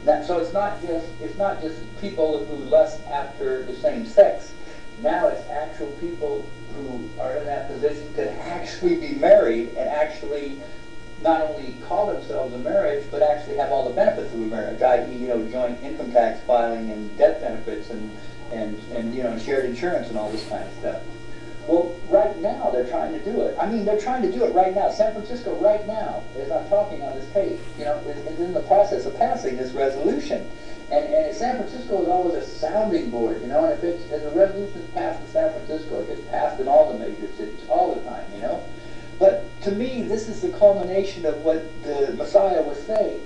So it's not just people who lust after the same sex. Now it's actual people who are in that position to actually be married and actually not only call themselves a marriage, but actually have all the benefits of a marriage, i.e., joint income tax filing and death benefits and shared insurance and all this kind of stuff. Well, right now they're trying to do it. I mean, they're trying to do it right now. San Francisco right now, as I'm talking on this tape, is in the process of passing this resolution. And San Francisco is always a sounding board, and if the resolution is passed in San Francisco, it gets passed in all the major cities all the time, But to me, this is the culmination of what the Messiah was saying,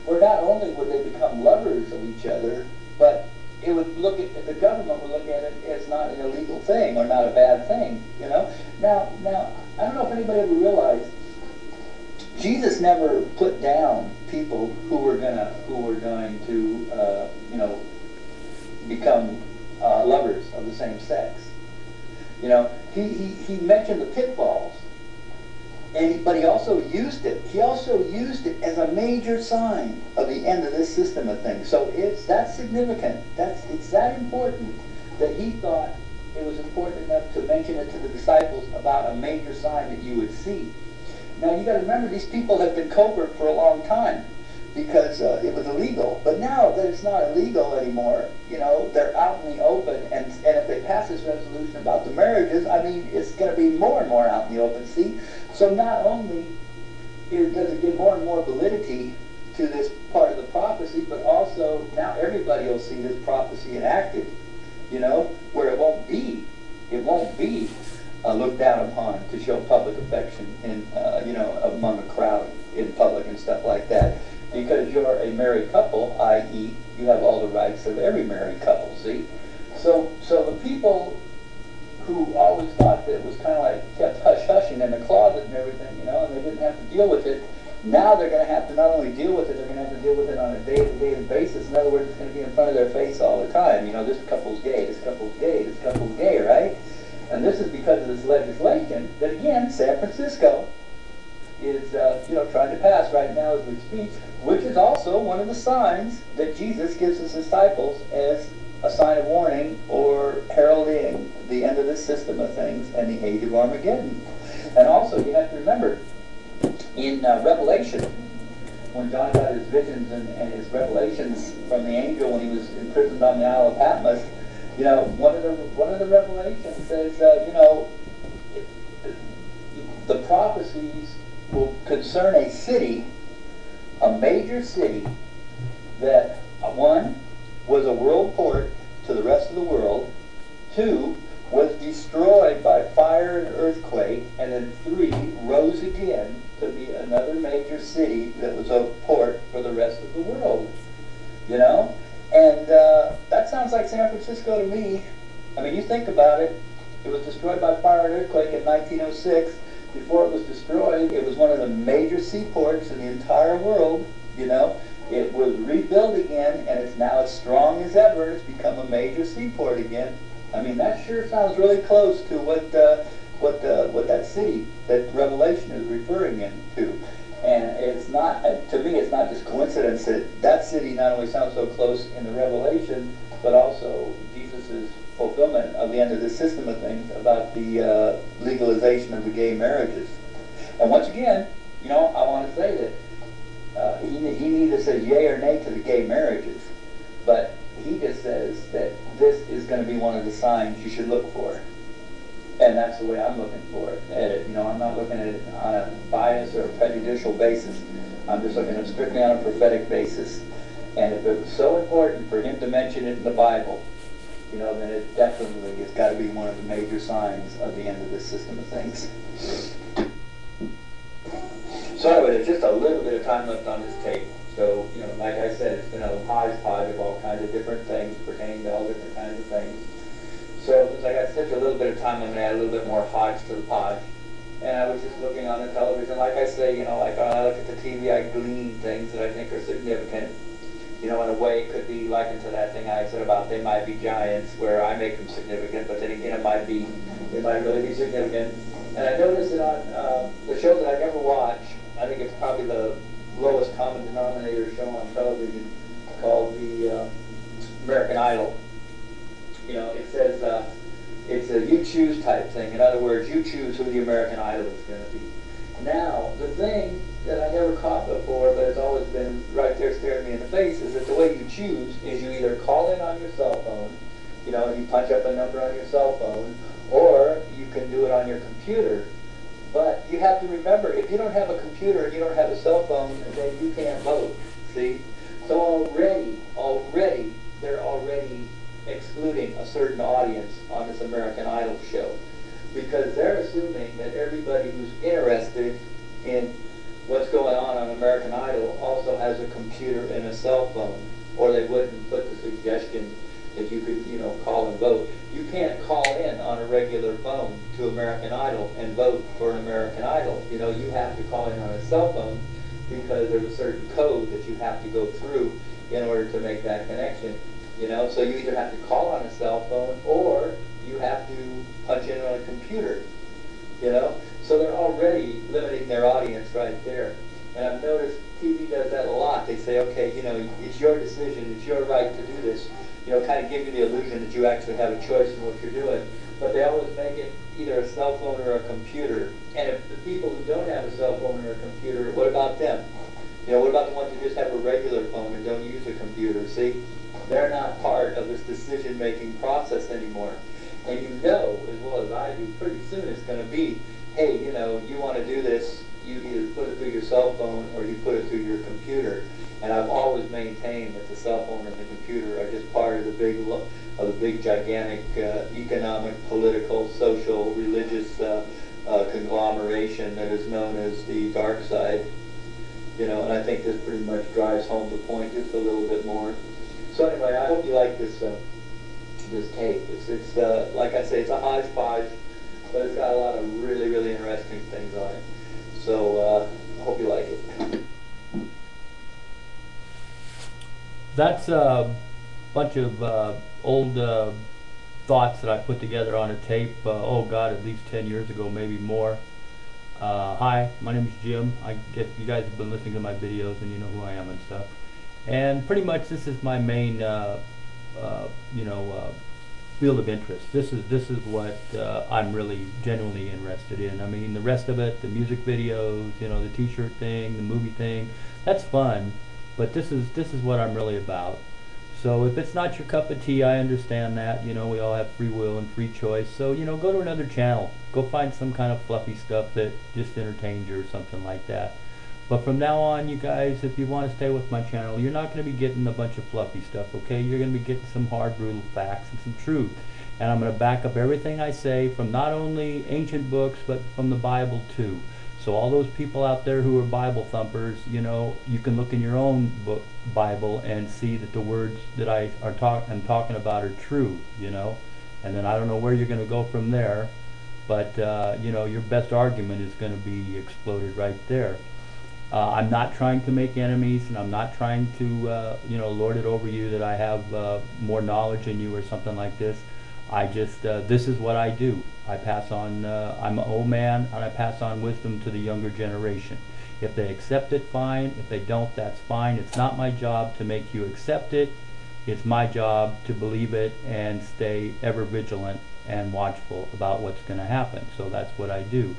where not only would they become lovers of each other, but it would the government would look at it as not an illegal thing or not a bad thing, Now, I don't know if anybody ever realized, Jesus never put down people who were going to become lovers of the same sex. He mentioned the pitfalls. But he also used it. He also used it as a major sign of the end of this system of things. So it's that significant. It's that important that he thought it was important enough to mention it to the disciples about a major sign that you would see. Now you got to remember, these people have been covert for a long time because it was illegal. But now that it's not illegal anymore, they're out in the open. And if they pass this resolution about the marriages, I mean, it's going to be more and more out in the open. See. So not only does it give more and more validity to this part of the prophecy, but also now everybody will see this prophecy enacted, where it won't be looked down upon to show public affection among a crowd in public and stuff like that, because you're a married couple, i.e., you have all the rights of every married couple. See, so the people who always thought that it was kind of like kept hush-hushing in the closet and everything, and they didn't have to deal with it. Now they're going to have to not only deal with it, they're going to have to deal with it on a day-to-day basis. In other words, it's going to be in front of their face all the time. This couple's gay, this couple's gay, this couple's gay, right? And this is because of this legislation that, again, San Francisco is, trying to pass right now as we speak, which is also one of the signs that Jesus gives his disciples as a sign of warning or heralding the end of this system of things and the age of Armageddon. And also, you have to remember, in Revelation, when John got his visions and his revelations from the angel when he was imprisoned on the Isle of Patmos, one of the revelations says, the prophecies will concern a city, a major city, that one was a world port to the rest of the world, 2 was destroyed by fire and earthquake, and then 3 rose again to be another major city that was a port for the rest of the world. And that sounds like San Francisco to me. I mean, you think about it. It was destroyed by fire and earthquake in 1906. Before it was destroyed, it was one of the major seaports in the entire world, It was rebuilt again, and it's now as strong as ever. It's become a major seaport again. I mean, that sure sounds really close to what that city, that Revelation is referring to. And it's not, to me, it's not just coincidence that that city not only sounds so close in the Revelation, but also Jesus' fulfillment of the end of this system of things about the legalization of the gay marriages. And once again, I want to say that he neither says yay or nay to the gay marriages, but he just says that this is going to be one of the signs you should look for. And that's the way I'm looking for it. I'm not looking at it on a bias or a prejudicial basis. I'm just looking at it strictly on a prophetic basis. And if it was so important for him to mention it in the Bible, then it definitely has got to be one of the major signs of the end of this system of things. So anyway, there's just a little bit of time left on this tape. So, like I said, it's been a hodgepodge of all kinds of different things pertaining to all different kinds of things. So since I got such a little bit of time, I'm going to add a little bit more hodge to the podge. And I was just looking on the television. Like I say, like when I look at the TV, I glean things that I think are significant. In a way, it could be likened to that thing I said about they might be giants, where I make them significant, but then again, it might really be significant. And I noticed that on the shows that I never watch, I think it's probably the lowest common denominator show on television, choose who the American Idol is going to be. Now, the thing that I never caught before, but it's always been right there staring me in the face, is that the way you choose is you either call in on your cell phone, you know, and you punch up a number on your cell phone, or you can do it on your computer. But you have to remember, if you don't have a computer and you don't have a cell phone, then you can't vote, see? So already, they're already excluding a certain audience on this American Idol show, because they're assuming that everybody who's interested in what's going on American Idol also has a computer and a cell phone, or they wouldn't put the suggestion that you could, you know, call and vote. You can't call in on a regular phone to American Idol and vote for an American Idol. You know, you have to call in on a cell phone because there's a certain code that you have to go through in order to make that connection. You know, so you either have to call on a cell phone or you have to punch in on a computer. You know, so they're already limiting their audience right there. And I've noticed TV does that a lot. They say, okay, you know, it's your decision, it's your right to do this. You know, kind of give you the illusion that you actually have a choice in what you're doing. But they always make it either a cell phone or a computer. And if the people who don't have a cell phone or a computer, what about them? You know, what about the ones who just have a regular phone and don't use a computer? See, they're not part of this decision-making process anymore. And you know, as well as I do, pretty soon it's going to be, hey, you know, you want to do this, you either put it through your cell phone or you put it through your computer. And I've always maintained that the cell phone and the computer are just part of the big gigantic economic, political, social, religious conglomeration that is known as the dark side. You know, and I think this pretty much drives home the point just a little bit more. So anyway, I hope you like this this tape. It's like I say, it's a hodgepodge, but it's got a lot of really, really interesting things on it. So I hope you like it. That's a bunch of old thoughts that I put together on a tape, oh God, at least 10 years ago, maybe more. Hi, my name is Jim. I guess you guys have been listening to my videos and you know who I am and stuff. And pretty much this is my main, field of interest. This is what I'm really genuinely interested in. I mean, the rest of it, the music videos, you know, the T-shirt thing, the movie thing, that's fun. But this is what I'm really about. So if it's not your cup of tea, I understand that. You know, we all have free will and free choice. So, you know, go to another channel. Go find some kind of fluffy stuff that just entertains you or something like that. But from now on, you guys, if you want to stay with my channel, you're not going to be getting a bunch of fluffy stuff, okay? You're going to be getting some hard, brutal facts and some truth. And I'm going to back up everything I say from not only ancient books, but from the Bible too. So all those people out there who are Bible thumpers, you know, you can look in your own book, Bible, and see that the words that I'm talking about are true, you know. And then I don't know where you're going to go from there, but you know, your best argument is going to be exploded right there. I'm not trying to make enemies, and I'm not trying to, you know, lord it over you that I have more knowledge than you or something like this. I just, this is what I do. I pass on, I'm an old man, and I pass on wisdom to the younger generation. If they accept it, fine. If they don't, that's fine. It's not my job to make you accept it. It's my job to believe it and stay ever vigilant and watchful about what's going to happen. So that's what I do.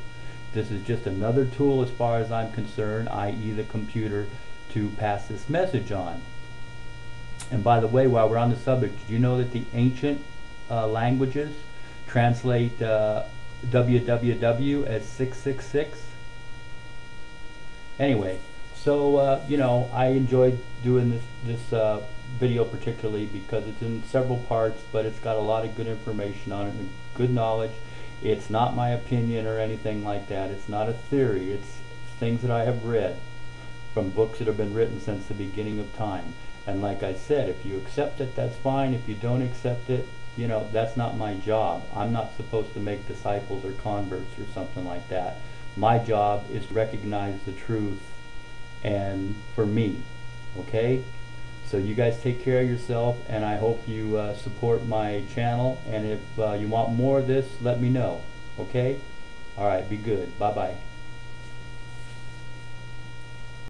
This is just another tool as far as I'm concerned, i.e. the computer, to pass this message on. And by the way, while we're on the subject, did you know that the ancient languages translate www as 666? Anyway, so you know, I enjoyed doing this video particularly because it's in several parts, but it's got a lot of good information on it and good knowledge. It's not my opinion or anything like that. It's not a theory. It's things that I have read from books that have been written since the beginning of time. And like I said, if you accept it, that's fine. If you don't accept it, you know, that's not my job. I'm not supposed to make disciples or converts or something like that. My job is to recognize the truth and for me, okay? So you guys take care of yourself, and I hope you support my channel. And if you want more of this, let me know, okay? All right, be good. Bye-bye.